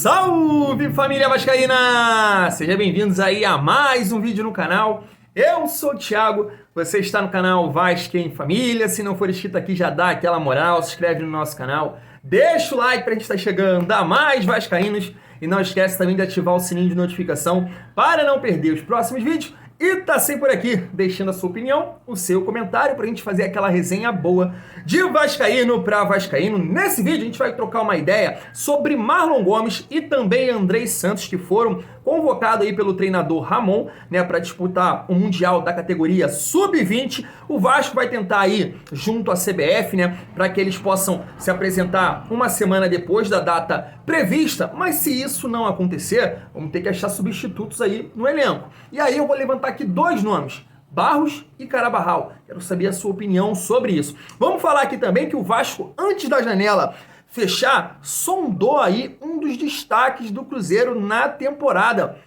Salve família vascaína! Sejam bem-vindos aí a mais um vídeo no canal. Eu sou o Thiago, você está no canal Vasco em Família. Se não for inscrito aqui, já dá aquela moral, se inscreve no nosso canal, deixa o like pra gente estar chegando a mais vascaínos e não esquece também de ativar o sininho de notificação para não perder os próximos vídeos. E tá sempre por aqui, deixando a sua opinião, o seu comentário, pra gente fazer aquela resenha boa de vascaíno pra vascaíno. Nesse vídeo a gente vai trocar uma ideia sobre Marlon Gomes e também Andrei Santos, que foram convocados aí pelo treinador Ramon, né, para disputar o Mundial da categoria Sub-20. O Vasco vai tentar aí, junto à CBF, né, para que eles possam se apresentar uma semana depois da data prevista, mas se isso não acontecer, vamos ter que achar substitutos aí no elenco. E aí eu vou levantar aqui dois nomes, Barros e Carabarral. Quero saber a sua opinião sobre isso. Vamos falar aqui também que o Vasco, antes da janela fechar, sondou aí um dos destaques do Cruzeiro na temporada.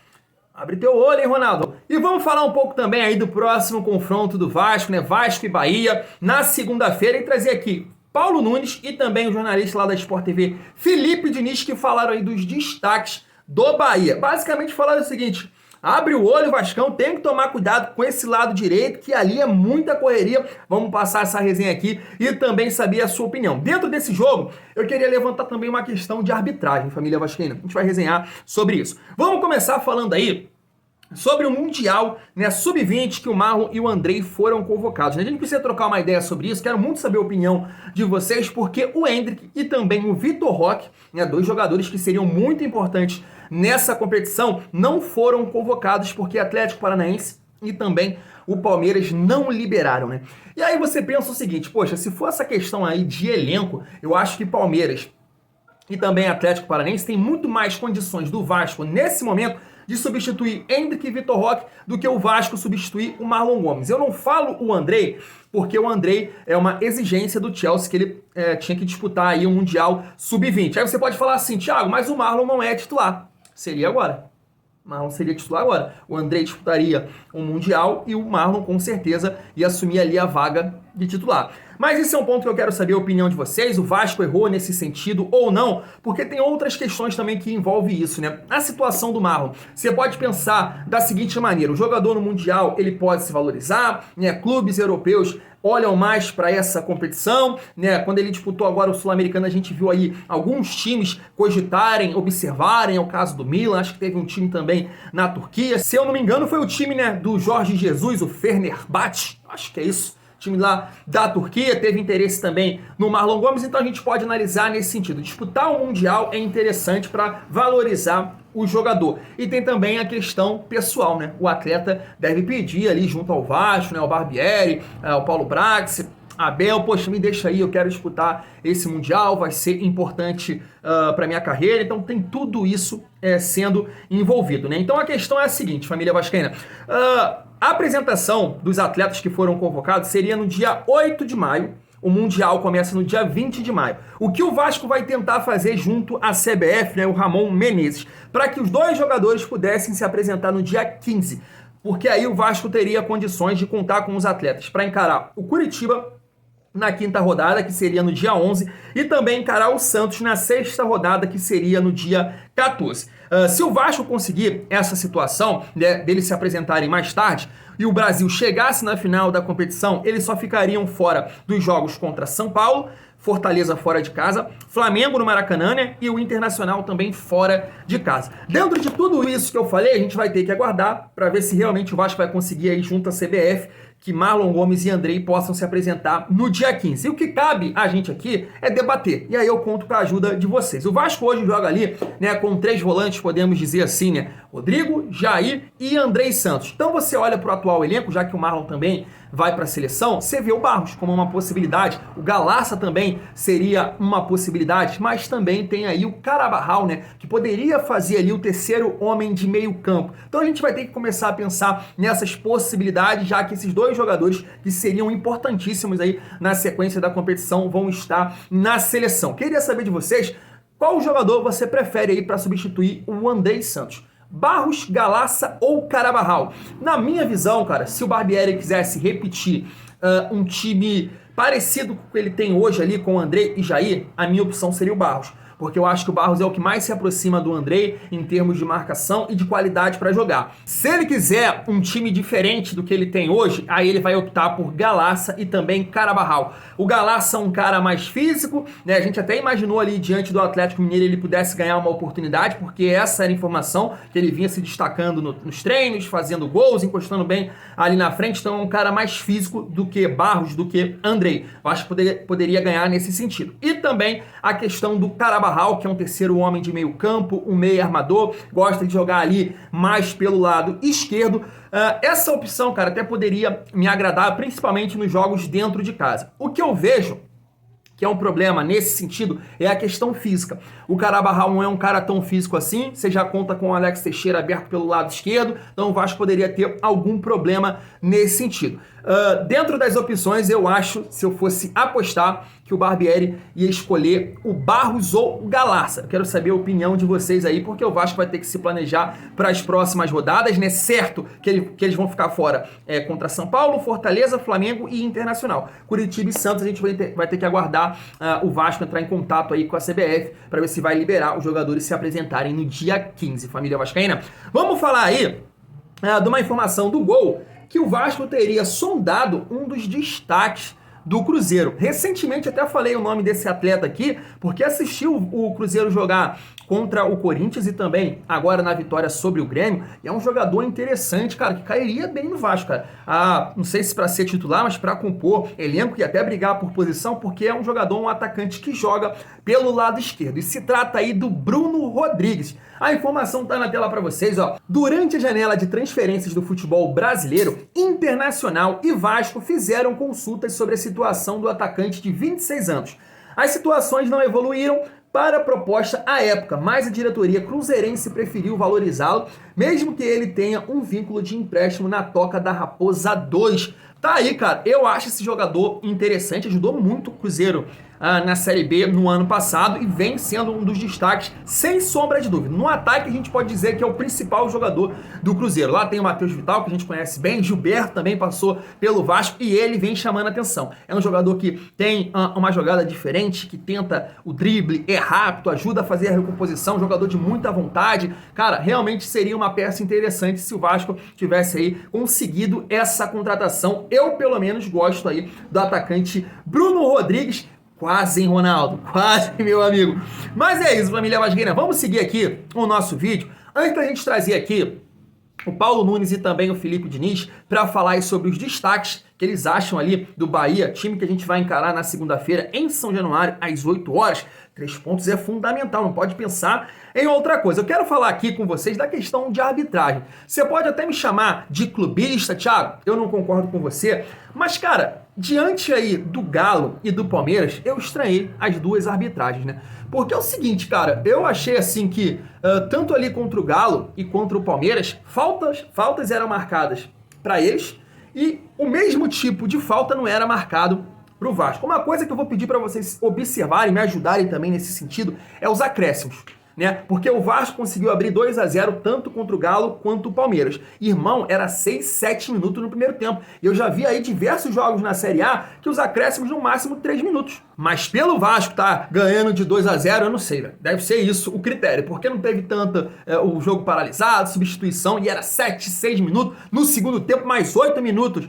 Abre teu olho, hein, Ronaldo? E vamos falar um pouco também aí do próximo confronto do Vasco, né? Vasco e Bahia, na segunda-feira, e trazer aqui Paulo Nunes e também o jornalista lá da Sport TV, Felipe Diniz, que falaram aí dos destaques do Bahia. Basicamente falaram o seguinte: abre o olho, Vascão, tem que tomar cuidado com esse lado direito, que ali é muita correria. Vamos passar essa resenha aqui e também saber a sua opinião. Dentro desse jogo, eu queria levantar também uma questão de arbitragem, família vascaína. A gente vai resenhar sobre isso. Vamos começar falando aí sobre o Mundial, né, Sub-20, que o Marlon e o Andrei foram convocados. A gente precisa trocar uma ideia sobre isso, quero muito saber a opinião de vocês, porque o Endrick e também o Vitor Roque, né, dois jogadores que seriam muito importantes nessa competição, não foram convocados porque Atlético Paranaense e também o Palmeiras não liberaram, né? E aí você pensa o seguinte: poxa, se for essa questão aí de elenco, eu acho que Palmeiras e também Atlético Paranaense tem muito mais condições do Vasco nesse momento de substituir Endrick e Vitor Roque do que o Vasco substituir o Marlon Gomes. Eu não falo o Andrei, porque o Andrei é uma exigência do Chelsea, que ele tinha que disputar aí o Mundial Sub-20. Aí você pode falar assim: Thiago, mas o Marlon não é titular. Seria agora. Marlon seria titular agora. O Andrei disputaria o Mundial e o Marlon com certeza ia assumir ali a vaga de titular. Mas esse é um ponto que eu quero saber a opinião de vocês. O Vasco errou nesse sentido ou não? Porque tem outras questões também que envolvem isso, né? A situação do Marlon. Você pode pensar da seguinte maneira: o jogador no Mundial, ele pode se valorizar, né? Clubes europeus olham mais para essa competição, né? Quando ele disputou agora o Sul-Americano, a gente viu aí alguns times cogitarem, observarem, é o caso do Milan, acho que teve um time também na Turquia. Se eu não me engano, foi o time, né, do Jorge Jesus, o Fenerbahçe, acho que é isso. Time lá da Turquia, teve interesse também no Marlon Gomes, então a gente pode analisar nesse sentido. Disputar o Mundial é interessante para valorizar o jogador. E tem também a questão pessoal, né? O atleta deve pedir ali junto ao Vasco, né? O Barbieri, o Paulo Brax, Abel, poxa, me deixa aí, eu quero disputar esse Mundial, vai ser importante para minha carreira. Então tem tudo isso sendo envolvido, né? Então a questão é a seguinte, família vascaína. A apresentação dos atletas que foram convocados seria no dia 8 de maio. O Mundial começa no dia 20 de maio. O que o Vasco vai tentar fazer junto à CBF, né, o Ramon Menezes, para que os dois jogadores pudessem se apresentar no dia 15. Porque aí o Vasco teria condições de contar com os atletas para encarar o Curitiba na quinta rodada, que seria no dia 11, e também encarar o Santos na sexta rodada, que seria no dia 14. Se o Vasco conseguir essa situação, né, deles se apresentarem mais tarde, e o Brasil chegasse na final da competição, eles só ficariam fora dos jogos contra São Paulo, Fortaleza fora de casa, Flamengo no Maracanã, né, e o Internacional também fora de casa. Dentro de tudo isso que eu falei, a gente vai ter que aguardar para ver se realmente o Vasco vai conseguir aí junto à CBF que Marlon Gomes e Andrei possam se apresentar no dia 15. E o que cabe a gente aqui é debater. E aí eu conto com a ajuda de vocês. O Vasco hoje joga ali, né, com 3 volantes, podemos dizer assim, né? Rodrigo, Jair e Andrei Santos. Então você olha para o atual elenco, já que o Marlon também vai para a seleção, você vê o Barros como uma possibilidade, o Galaça também seria uma possibilidade, mas também tem aí o Carabarral, né, que poderia fazer ali o terceiro homem de meio campo. Então a gente vai ter que começar a pensar nessas possibilidades, já que esses dois jogadores que seriam importantíssimos aí na sequência da competição vão estar na seleção. Queria saber de vocês, qual jogador você prefere aí para substituir o Andrei Santos? Barros, Galaça ou Carabarral? Na minha visão, cara, se o Barbieri quisesse repetir um time parecido com o que ele tem hoje ali com o Andrei e Jair, a minha opção seria o Barros. porque eu acho que o Barros é o que mais se aproxima do Andrei em termos de marcação e de qualidade para jogar. Se ele quiser um time diferente do que ele tem hoje, aí ele vai optar por Galassa e também Carabarral. O Galassa é um cara mais físico, né? A gente até imaginou ali diante do Atlético Mineiro ele pudesse ganhar uma oportunidade, porque essa era a informação que ele vinha se destacando nos treinos, fazendo gols, encostando bem ali na frente. Então é um cara mais físico do que Barros, do que Andrei. Eu acho que poderia ganhar nesse sentido. E também a questão do Carabarral, que é um terceiro homem de meio campo, um meio armador, gosta de jogar ali mais pelo lado esquerdo. Essa opção, cara, até poderia me agradar, principalmente nos jogos dentro de casa. O que eu vejo que é um problema nesse sentido, é a questão física. O Carabarral não é um cara tão físico assim, você já conta com o Alex Teixeira aberto pelo lado esquerdo, então o Vasco poderia ter algum problema nesse sentido. Dentro das opções, eu acho, se eu fosse apostar, que o Barbieri ia escolher o Barros ou o Galassa. Eu quero saber a opinião de vocês aí, porque o Vasco vai ter que se planejar para as próximas rodadas, né? Certo que eles vão ficar fora contra São Paulo, Fortaleza, Flamengo e Internacional. Curitiba e Santos, a gente vai ter que aguardar o Vasco entrar em contato aí com a CBF para ver se vai liberar os jogadores se apresentarem no dia 15, família vascaína. Vamos falar aí de uma informação do Gol, que o Vasco teria sondado um dos destaques do Cruzeiro. Recentemente até falei o nome desse atleta aqui, porque assistiu o Cruzeiro jogar contra o Corinthians e também agora na vitória sobre o Grêmio, e é um jogador interessante, cara, que cairia bem no Vasco, cara. Não sei se para ser titular, mas para compor elenco e até brigar por posição, porque é um jogador, um atacante que joga pelo lado esquerdo. E se trata aí do Bruno Rodrigues. A informação tá na tela para vocês, ó. Durante a janela de transferências do futebol brasileiro, Internacional e Vasco fizeram consultas sobre a situação do atacante de 26 anos. As situações não evoluíram para a proposta à época, mas a diretoria cruzeirense preferiu valorizá-lo, mesmo que ele tenha um vínculo de empréstimo na Toca da Raposa 2. Tá aí, cara, eu acho esse jogador interessante, ajudou muito o Cruzeiro na Série B no ano passado e vem sendo um dos destaques, sem sombra de dúvida. No ataque a gente pode dizer que é o principal jogador do Cruzeiro. Lá tem o Matheus Vital, que a gente conhece bem, Gilberto também passou pelo Vasco e ele vem chamando a atenção. É um jogador que tem uma jogada diferente, que tenta o drible, é rápido, ajuda a fazer a recomposição, jogador de muita vontade. Cara, realmente seria uma peça interessante se o Vasco tivesse aí conseguido essa contratação. Eu, pelo menos, gosto aí do atacante Bruno Rodrigues. Quase, hein, Ronaldo? Quase, meu amigo. Mas é isso, família vascaína. Vamos seguir aqui o nosso vídeo. Antes da gente trazer aqui o Paulo Nunes e também o Felipe Diniz para falar aí sobre os destaques que eles acham ali do Bahia, time que a gente vai encarar na segunda-feira em São Januário, às 8 horas. 3 pontos é fundamental, não pode pensar em outra coisa. Eu quero falar aqui com vocês da questão de arbitragem. Você pode até me chamar de clubista, Thiago, eu não concordo com você, mas, cara, diante aí do Galo e do Palmeiras, eu estranhei as duas arbitragens, né? Porque é o seguinte, cara, eu achei assim que tanto ali contra o Galo e contra o Palmeiras, faltas eram marcadas para eles e o mesmo tipo de falta não era marcado para o Vasco. Uma coisa que eu vou pedir para vocês observarem, me ajudarem também nesse sentido, é os acréscimos, né? Porque o Vasco conseguiu abrir 2-0 tanto contra o Galo quanto o Palmeiras. Irmão, era 6, 7 minutos no primeiro tempo. E eu já vi aí diversos jogos na Série A que os acréscimos no máximo 3 minutos. Mas pelo Vasco tá ganhando de 2-0, eu não sei, velho. Deve ser isso o critério, porque não teve tanto o jogo paralisado, substituição, e era 7, 6 minutos. No segundo tempo, mais 8 minutos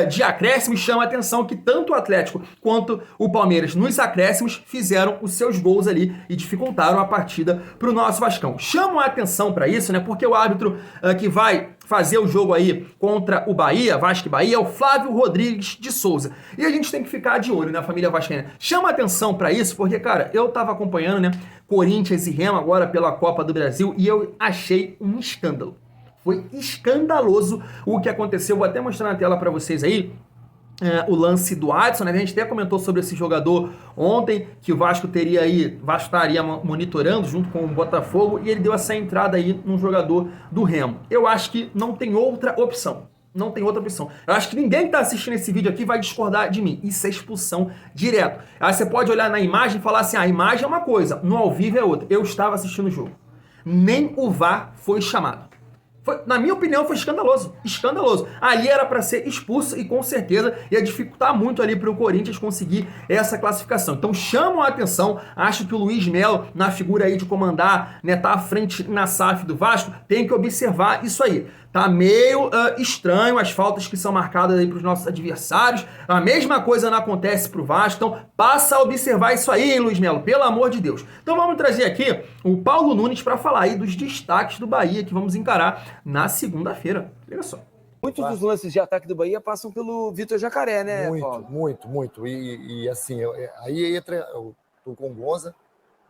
de acréscimo, e chama a atenção que tanto o Atlético quanto o Palmeiras nos acréscimos fizeram os seus gols ali e dificultaram a partida para o nosso Vascão. Chamam a atenção para isso, né? Porque o árbitro que vai fazer o jogo aí contra o Bahia, Vasco e Bahia, é o Flávio Rodrigues de Souza. E a gente tem que ficar de olho, né, família vascaína? Chama atenção para isso, porque, cara, eu tava acompanhando, né, Corinthians e Remo agora pela Copa do Brasil e eu achei um escândalo. Foi escandaloso o que aconteceu. Vou até mostrar na tela para vocês aí. O lance do Adson, né? A gente até comentou sobre esse jogador ontem, que o Vasco estaria monitorando junto com o Botafogo, e ele deu essa entrada aí num jogador do Remo. Eu acho que não tem outra opção. Não tem outra opção. Eu acho que ninguém que está assistindo esse vídeo aqui vai discordar de mim. Isso é expulsão direto. Aí você pode olhar na imagem e falar assim, a imagem é uma coisa, no ao vivo é outra. Eu estava assistindo o jogo. Nem o VAR foi chamado. Na minha opinião, foi escandaloso. Escandaloso. Ali era para ser expulso e com certeza ia dificultar muito ali para o Corinthians conseguir essa classificação. Então chamam a atenção. Acho que o Luiz Melo, na figura aí de comandar, né, tá à frente na SAF do Vasco, tem que observar isso aí. Tá meio estranho as faltas que são marcadas aí para os nossos adversários. A mesma coisa não acontece para o Vasco. Então passa a observar isso aí, Luiz Melo, pelo amor de Deus. Então vamos trazer aqui o Paulo Nunes para falar aí dos destaques do Bahia que vamos encarar na segunda-feira. Olha só. Muitos dos lances de ataque do Bahia passam pelo Vitor Jacaré, né, Paulo? Muito. E assim, aí entra, eu tô com o Gonza,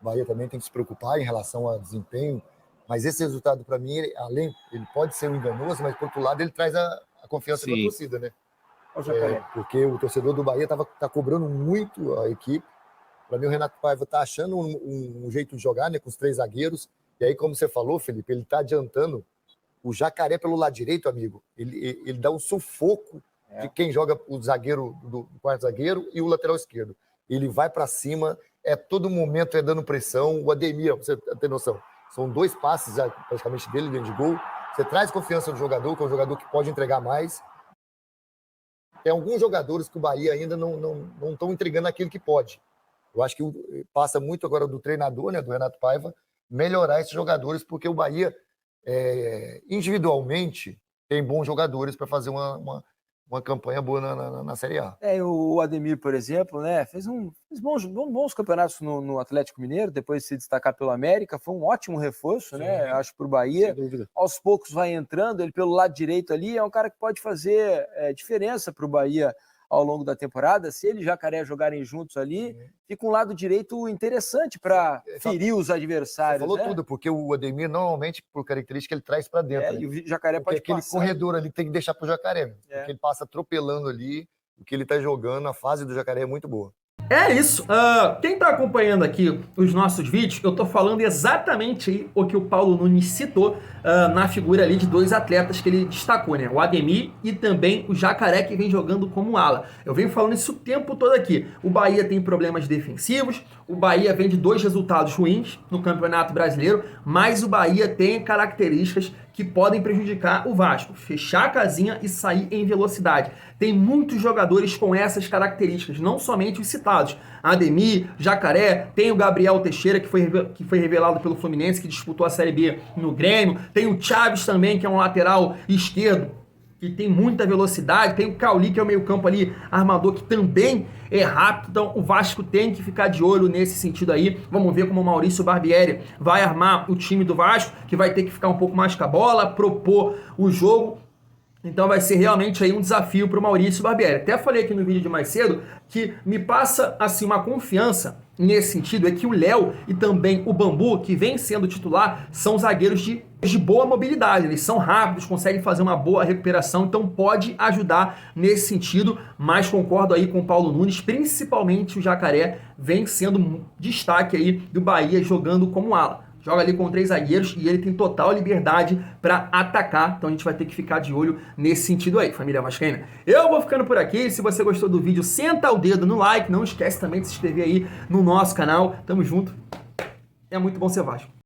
o Bahia também tem que se preocupar em relação ao desempenho, mas esse resultado, para mim, ele pode ser um enganoso, mas, por outro lado, ele traz a confiança da torcida, né? Porque o torcedor do Bahia tá cobrando muito a equipe. Para mim, o Renato Paiva tá achando um jeito de jogar, né, com os 3 zagueiros, e aí, como você falou, Felipe, ele tá adiantando o Jacaré pelo lado direito, amigo. Ele dá um sufoco de quem joga o zagueiro do quarto zagueiro e o lateral esquerdo. Ele vai para cima, todo momento dando pressão. O Ademir, você tem noção, são 2 passes já, praticamente dele dentro de gol. Você traz confiança do jogador, que é um jogador que pode entregar mais. Tem alguns jogadores que o Bahia ainda não estão entregando aquilo que pode. Eu acho que passa muito agora do treinador, né, do Renato Paiva, melhorar esses jogadores, porque o Bahia, individualmente, tem bons jogadores para fazer uma campanha boa na Série A. O Ademir, por exemplo, né, fez bons campeonatos no Atlético Mineiro, depois de se destacar pelo América, foi um ótimo reforço, sim, né, acho, para o Bahia. Aos poucos vai entrando, ele pelo lado direito ali, é um cara que pode fazer diferença para o Bahia ao longo da temporada. Se ele e Jacaré jogarem juntos ali, fica um lado direito interessante para ferir os adversários. Você falou, né? Tudo, porque o Ademir, normalmente, por característica, ele traz para dentro. Né? E o Jacaré pode aquele passar. Corredor ali tem que deixar para o Jacaré, porque ele passa atropelando ali, o que ele está jogando, a fase do Jacaré é muito boa. É isso. Quem está acompanhando aqui os nossos vídeos, eu estou falando exatamente aí o que o Paulo Nunes citou na figura ali de 2 atletas que ele destacou, né? O Ademir e também o Jacaré, que vem jogando como ala. Eu venho falando isso o tempo todo aqui. O Bahia tem problemas defensivos, o Bahia vem de 2 resultados ruins no Campeonato Brasileiro, mas o Bahia tem características que podem prejudicar o Vasco, fechar a casinha e sair em velocidade. Tem muitos jogadores com essas características, não somente os citados. Ademir, Jacaré, tem o Gabriel Teixeira, que foi revelado pelo Fluminense, que disputou a Série B no Grêmio. Tem o Chaves também, que é um lateral esquerdo, que tem muita velocidade. Tem o Cauli, que é o meio-campo ali, armador, que também é rápido. Então o Vasco tem que ficar de olho nesse sentido aí. Vamos ver como o Maurício Barbieri vai armar o time do Vasco, que vai ter que ficar um pouco mais com a bola, propor o jogo. Então vai ser realmente aí um desafio para o Maurício Barbieri. Até falei aqui no vídeo de mais cedo que me passa assim uma confiança nesse sentido, é que o Léo e também o Bambu, que vem sendo titular, são zagueiros de boa mobilidade. Eles são rápidos, conseguem fazer uma boa recuperação, então pode ajudar nesse sentido, mas concordo aí com o Paulo Nunes, principalmente o Jacaré vem sendo destaque aí do Bahia jogando como ala. Joga ali com 3 zagueiros e ele tem total liberdade para atacar. Então a gente vai ter que ficar de olho nesse sentido aí, família vascaína. Eu vou ficando por aqui. Se você gostou do vídeo, senta o dedo no like. Não esquece também de se inscrever aí no nosso canal. Tamo junto. É muito bom ser Vasco.